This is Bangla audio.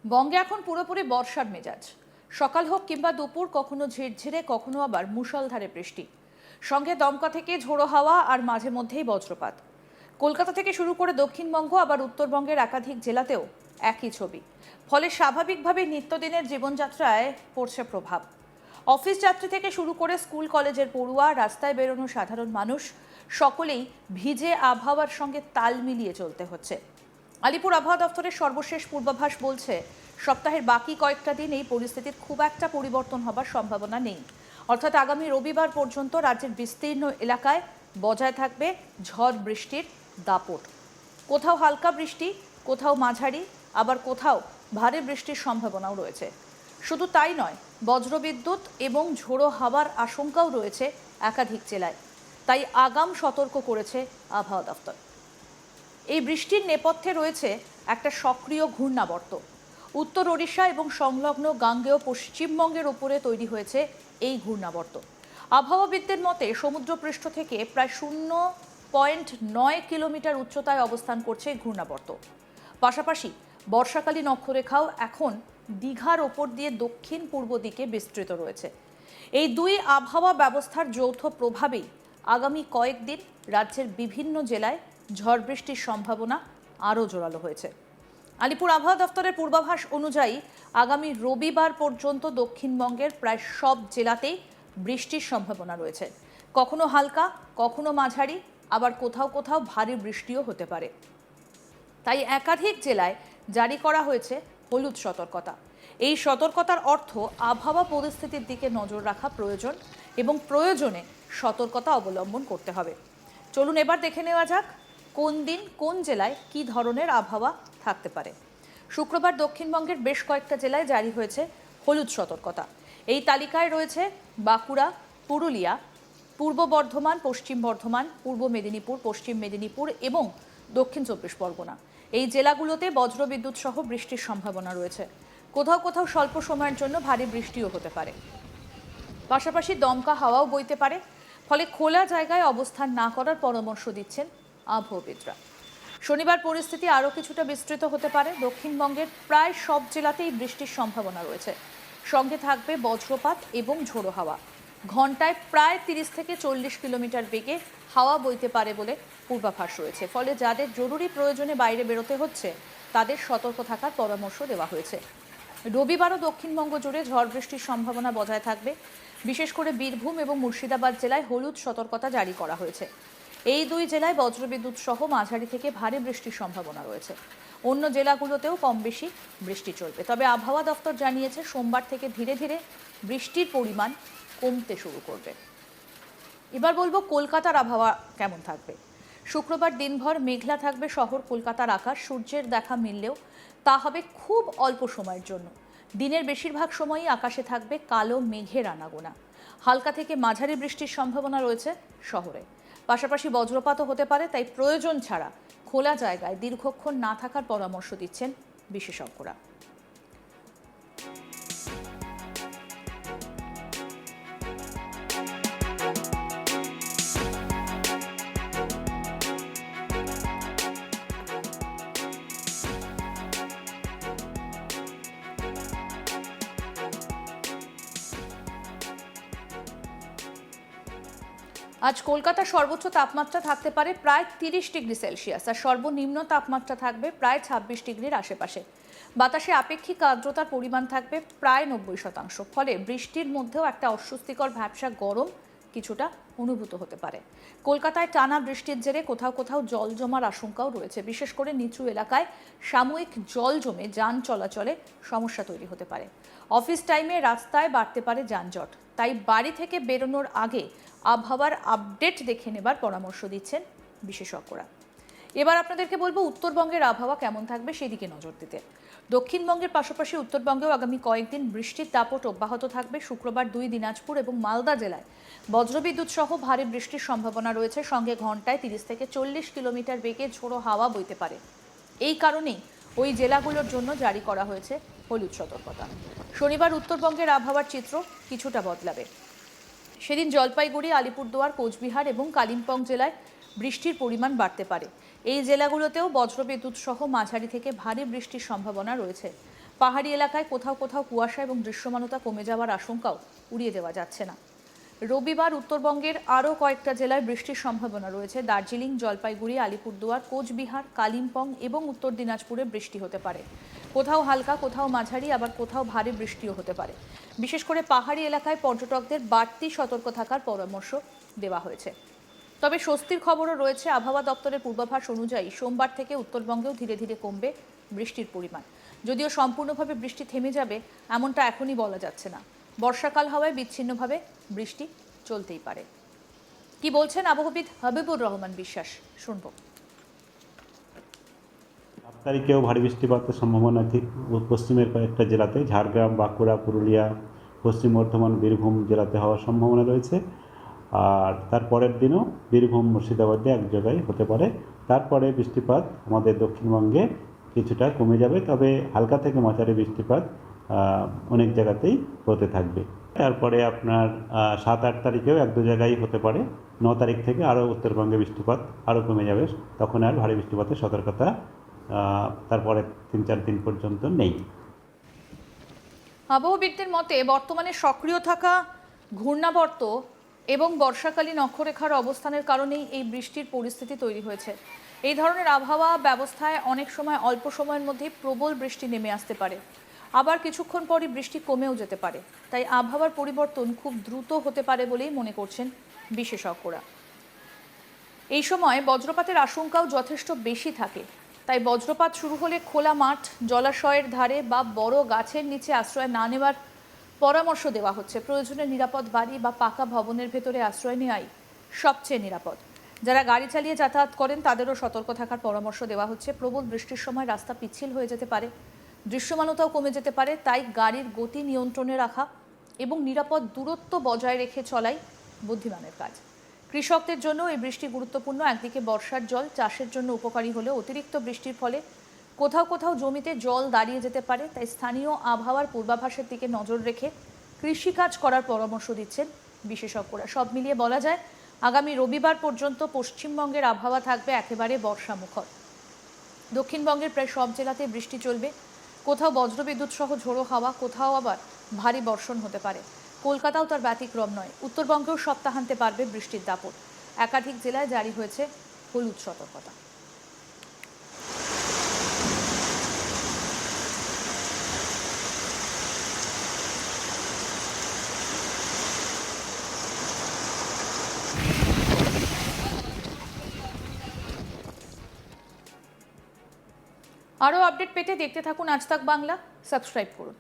বঙ্গে এখন পুরোপুরি বর্ষার মেজাজ। সকাল হোক কিংবা দুপুর, কখনো ঝিরঝিরে, কখনো আবার মুষলধারে বৃষ্টি, সঙ্গে দমকা থেকে ঝোড়ো হাওয়া আর মাঝে মধ্যেই বজ্রপাত। কলকাতা থেকে শুরু করে দক্ষিণবঙ্গ আবার উত্তরবঙ্গের একাধিক জেলাতেও একই ছবি। ফলে স্বাভাবিকভাবে নিত্যদিনের জীবনযাত্রায় পড়ছে প্রভাব। অফিস যাত্রী থেকে শুরু করে স্কুল কলেজের পড়ুয়া, রাস্তায় বেরোনো সাধারণ মানুষ, সকলেই ভিজে আবহাওয়ার সঙ্গে তাল মিলিয়ে চলতে হচ্ছে। আলিপুর আবহাওয়া দফতরের সর্বশেষ পূর্বাভাস বলছে, সপ্তাহের বাকি কয়েকটা দিন এই পরিস্থিতির খুব একটা পরিবর্তন হবার সম্ভাবনা নেই। অর্থাৎ আগামী রবিবার পর্যন্ত রাজ্যের বিস্তীর্ণ এলাকায় বজায় থাকবে ঝড় বৃষ্টির দাপট। কোথাও হালকা বৃষ্টি, কোথাও মাঝারি, আবার কোথাও ভারী বৃষ্টির সম্ভাবনাও রয়েছে। শুধু তাই নয়, বজ্রবিদ্যুৎ এবং ঝোড়ো হাওয়ার আশঙ্কাও রয়েছে একাধিক জেলায়। তাই আগাম সতর্ক করেছে আবহাওয়া দফতর। এই বৃষ্টির নেপথ্যে রয়েছে একটা সক্রিয় ঘূর্ণাবর্ত। উত্তর ওড়িশা এবং সংলগ্ন গাঙ্গেয় পশ্চিমবঙ্গের ওপরে তৈরি হয়েছে এই ঘূর্ণাবর্ত। আবহাওয়াবিদদের মতে সমুদ্রপৃষ্ঠ থেকে প্রায় 0.9 কিলোমিটার উচ্চতায় অবস্থান করছে এই ঘূর্ণাবর্ত। পাশাপাশি বর্ষাকালীন অক্ষরেখাও এখন দীঘার ওপর দিয়ে দক্ষিণ পূর্ব দিকে বিস্তৃত রয়েছে। এই দুই আবহাওয়া ব্যবস্থার যৌথ প্রভাবেই আগামী কয়েকদিন রাজ্যের বিভিন্ন জেলায় ঝড় বৃষ্টির সম্ভাবনা আরও জোরালো হয়েছে। আলিপুর আবহাওয়া দফতরের পূর্বাভাস অনুযায়ী আগামী রবিবার পর্যন্ত দক্ষিণবঙ্গের প্রায় সব জেলাতেই বৃষ্টির সম্ভাবনা রয়েছে। কখনো হালকা, কখনো মাঝারি, আবার কোথাও কোথাও ভারী বৃষ্টিও হতে পারে। তাই একাধিক জেলায় জারি করা হয়েছে হলুদ সতর্কতা। এই সতর্কতার অর্থ আবহাওয়া পরিস্থিতির দিকে নজর রাখা প্রয়োজন এবং প্রয়োজনে সতর্কতা অবলম্বন করতে হবে। চলুন এবার দেখে নেওয়া যাক কোন দিন কোন জেলায় কী ধরনের আবহাওয়া থাকতে পারে। শুক্রবার দক্ষিণবঙ্গের বেশ কয়েকটা জেলায় জারি হয়েছে হলুদ সতর্কতা। এই তালিকায় রয়েছে বাঁকুড়া, পুরুলিয়া, পূর্ব বর্ধমান, পশ্চিম বর্ধমান, পূর্ব মেদিনীপুর, পশ্চিম মেদিনীপুর এবং দক্ষিণ চব্বিশ পরগনা। এই জেলাগুলোতে বজ্রবিদ্যুৎ সহ বৃষ্টির সম্ভাবনা রয়েছে। কোথাও কোথাও স্বল্প সময়ের জন্য ভারী বৃষ্টিও হতে পারে। পাশাপাশি দমকা হাওয়াও বইতে পারে। ফলে খোলা জায়গায় অবস্থান না করার পরামর্শ দিচ্ছেন আবহাওয়াবিদরা। শনিবার পরিস্থিতি আরও কিছুটা বিস্তৃত হতে পারে। দক্ষিণবঙ্গের প্রায় সব জেলাতেই বৃষ্টির সম্ভাবনা রয়েছে। সঙ্গে থাকবে বজ্রপাত এবং ঝোড়ো হাওয়া। ঘন্টায় প্রায় 30 থেকে 40 কিলোমিটার বেগে হাওয়া বইতে পারে বলে পূর্বাভাস রয়েছে। ফলে যাদের জরুরি প্রয়োজনে বাইরে বেরোতে হচ্ছে তাদের সতর্ক থাকার পরামর্শ দেওয়া হয়েছে। রবিবারও দক্ষিণবঙ্গ জুড়ে ঝড় বৃষ্টির সম্ভাবনা বজায় থাকবে। বিশেষ করে বীরভূম এবং মুর্শিদাবাদ জেলায় হলুদ সতর্কতা জারি করা হয়েছে। এই দুই জেলায় বজ্রবিদ্যুৎ সহ মাঝারি থেকে ভারী বৃষ্টির সম্ভাবনা রয়েছে। অন্য জেলাগুলোতেও কম বেশি বৃষ্টি চলবে। তবে আবহাওয়া দফতর জানিয়েছে সোমবার থেকে ধীরে ধীরে বৃষ্টির পরিমাণ কমতে শুরু করবে। এবার বলবো কলকাতার আবহাওয়া কেমন থাকবে। শুক্রবার দিনভর মেঘলা থাকবে শহর কলকাতার আকাশ। সূর্যের দেখা মিললেও তা হবে খুব অল্প সময়ের জন্য। দিনের বেশিরভাগ সময়ই আকাশে থাকবে কালো মেঘের আনাগোনা। হালকা থেকে মাঝারি বৃষ্টির সম্ভাবনা রয়েছে শহরে। পাশাপাশি বজ্রপাতও হতে পারে, তাই প্রয়োজন ছাড়া খোলা জায়গায় দীর্ঘক্ষণ না থাকার পরামর্শ দিচ্ছেন বিশেষজ্ঞরা। আজ কলকাতার সর্বোচ্চ তাপমাত্রা থাকতে পারে প্রায় 30 ডিগ্রি সেলসিয়াস আর সর্বনিম্ন তাপমাত্রা থাকবে প্রায় 26 ডিগ্রির আশেপাশে। বাতাসে আপেক্ষিক আর্দ্রতার পরিমাণ থাকবে প্রায় 90%। ফলে বৃষ্টির মধ্যেও একটা অস্বস্তিকর ভ্যাপসা গরম কিছুটা অনুভূত হতে পারে। কলকাতায় টানা বৃষ্টির জেরে কোথাও কোথাও জল জমার আশঙ্কাও রয়েছে। বিশেষ করে নিচু এলাকায় সাময়িক জল জমে যান চলাচলে সমস্যা তৈরি হতে পারে। অফিস টাইমে রাস্তায় বাড়তে পারে যানজট। তাই বাড়ি থেকে বেরোনোর আগে আবহাওয়ার আপডেট দেখে নেবার পরামর্শ দিচ্ছেন বিশেষজ্ঞরা। এবার আপনাদেরকে বলবো উত্তরবঙ্গের আবহাওয়া কেমন থাকবে সেদিকে নজর দিতে। দক্ষিণবঙ্গের পাশাপাশি উত্তরবঙ্গেও আগামী কয়েকদিন বৃষ্টির দাপট অব্যাহত থাকবে। শুক্রবার দিনাজপুর এবং মালদা জেলায় বজ্রবিদ্যুৎ সহ ভারী বৃষ্টির সম্ভাবনা রয়েছে। সঙ্গে ঘন্টায় 30 থেকে 40 কিলোমিটার বেগে ঝোড়ো হাওয়া বইতে পারে। এই কারণেই ওই জেলাগুলোর জন্য জারি করা হয়েছে হলুদ সতর্কতা। শনিবার উত্তরবঙ্গের আবহাওয়ার চিত্র কিছুটা বদলাবে। সেদিন জলপাইগুড়ি, আলিপুরদুয়ার, কোচবিহার এবং কালিম্পং জেলায় বৃষ্টির পরিমাণ বাড়তে পারে। এই জেলাগুলোতেও বজ্রবিদ্যুৎ সহ মাঝারি থেকে ভারী বৃষ্টির সম্ভাবনা রয়েছে। পাহাড়ি এলাকায় কোথাও কোথাও কুয়াশা এবং দৃশ্যমানতা কমে যাওয়ার আশঙ্কাও উড়িয়ে দেওয়া যাচ্ছে না। রবিবার উত্তরবঙ্গের আরও কয়েকটা জেলায় বৃষ্টির সম্ভাবনা রয়েছে। দার্জিলিং, জলপাইগুড়ি, আলিপুরদুয়ার, কোচবিহার, কালিম্পং এবং উত্তর দিনাজপুরে বৃষ্টি হতে পারে। কোথাও হালকা, কোথাও মাঝারি, আবার কোথাও ভারী বৃষ্টিও হতে পারে। বিশেষ করে পাহাড়ি এলাকায় পর্যটকদের বাড়তি সতর্ক থাকার পরামর্শ দেওয়া হয়েছে। তবে স্বস্তির খবরও রয়েছে। আবহাওয়া দপ্তরের পূর্বাভাস অনুযায়ী সোমবার থেকে উত্তরবঙ্গেও ধীরে ধীরে কমবে বৃষ্টির পরিমাণ। যদিও সম্পূর্ণভাবে বৃষ্টি থেমে যাবে এমনটা এখনই বলা যাচ্ছে না। বর্ষাকাল হওয়ায় বিচ্ছিন্নভাবে বৃষ্টি চলতেই পারে। কি বলছেন আবহবিদ হাবিবুর রহমান বিশ্বাস, শুনব। 7 তারিখেও ভারী বৃষ্টিপাতের সম্ভাবনা ঠিক পশ্চিমের কয়েকটা জেলাতে, ঝাড়গ্রাম, বাঁকুড়া, পুরুলিয়া, পশ্চিম বর্ধমান, বীরভূম জেলাতে হওয়ার সম্ভাবনা রয়েছে। আর তারপরের দিনও বীরভূম, মুর্শিদাবাদে এক জায়গায় হতে পারে। তারপরে বৃষ্টিপাত আমাদের দক্ষিণবঙ্গে কিছুটা কমে যাবে, তবে হালকা থেকে মাঝারি বৃষ্টিপাত অনেক জায়গাতেই হতে থাকবে। তারপরে আপনার 7-8 তারিখেও 1-2 জায়গায় হতে পারে। 9 তারিখ থেকে আরও উত্তরবঙ্গে বৃষ্টিপাত আরও কমে যাবে, তখন আর ভারী বৃষ্টিপাতের সতর্কতা তারপরে 3-4 দিন পর্যন্ত নেই। আবহবিদদের মতে বর্তমানে সক্রিয় থাকা ঘূর্ণাবর্ত এবং বর্ষাকালীন অক্ষরেখার অবস্থানের কারণেই এই বৃষ্টির পরিস্থিতি তৈরি হয়েছে। এই ধরনের আবহাওয়া ব্যবস্থায় অনেক সময় অল্প সময়ের মধ্যেই প্রবল বৃষ্টি নেমে আসতে পারে, আবার কিছুক্ষণ পরই বৃষ্টি কমেও যেতে পারে। তাই আবহাওয়ার পরিবর্তন খুব দ্রুত হতে পারে বলেই মনে করছেন বিশেষজ্ঞরা। এই সময় বজ্রপাতের আশঙ্কাও যথেষ্ট বেশি থাকে। তাই বজ্রপাত শুরু হলে খোলা মাঠ, জলাশয়ের ধারে বা বড় গাছের নিচে আশ্রয় না নেওয়ার পরামর্শ দেওয়া হচ্ছে। প্রয়োজনে নিরাপদ বাড়ি বা পাকা ভবনের ভেতরে আশ্রয় নেওয়াই সবচেয়ে নিরাপদ। যারা গাড়ি চালিয়ে যাতায়াত করেন তাদেরও সতর্ক থাকার পরামর্শ দেওয়া হচ্ছে। প্রবল বৃষ্টির সময় রাস্তা পিচ্ছিল হয়ে যেতে পারে, দৃশ্যমানতাও কমে যেতে পারে। তাই গাড়ির গতি নিয়ন্ত্রণে রাখা এবং নিরাপদ দূরত্ব বজায় রেখে চলাই বুদ্ধিমানের কাজ। কৃষকদের জন্য এই বৃষ্টি গুরুত্বপূর্ণ। একদিকে বর্ষার জল চাষের জন্য উপকারী হলেও অতিরিক্ত বৃষ্টির ফলে কোথাও কোথাও জমিতে জল দাঁড়িয়ে যেতে পারে। তাই স্থানীয় আবহাওয়ার পূর্বাভাসের দিকে নজর রেখে কৃষিকাজ করার পরামর্শ দিচ্ছেন বিশেষজ্ঞরা। সব মিলিয়ে বলা যায় আগামী রবিবার পর্যন্ত পশ্চিমবঙ্গের আবহাওয়া থাকবে একেবারে বর্ষামুখর। দক্ষিণবঙ্গের প্রায় সব জেলাতে বৃষ্টি চলবে। কোথাও বজ্রবিদ্যুৎ সহ ঝোড়ো হাওয়া, কোথাও আবার ভারী বর্ষণ হতে পারে। কলকাতাও তার ব্যতিক্রম নয়। উত্তরবঙ্গেও সপ্তাহান্তে পারবে বৃষ্টির দাপট। একাধিক জেলায় জারি হয়েছে হলুদ সতর্কতা। আরও আপডেট পেতে দেখতে থাকুন আজ তাক বাংলা, সাবস্ক্রাইব করুন।